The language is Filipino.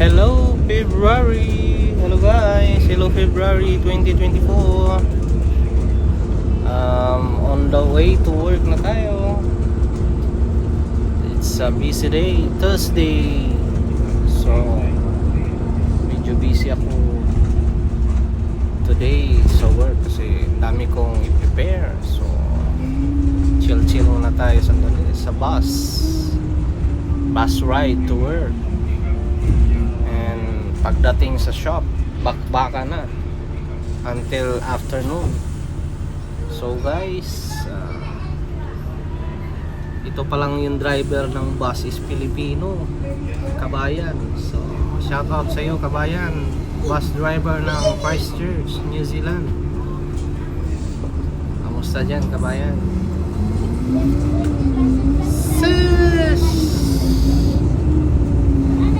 Hello February! Hello guys! Hello February 2024. On the way to work na tayo. It's a busy day, Thursday. So medyo busy ako today sa work kasi dami kong i-prepare. So chill muna tayo sandali sa bus ride to work. And pagdating sa shop, bakbaka na until afternoon. So guys, ito pa lang yung driver ng bus is Filipino, kabayan. So shout out sa iyo kabayan, bus driver ng Christchurch, New Zealand. Kamusta dyan kabayan? Sis!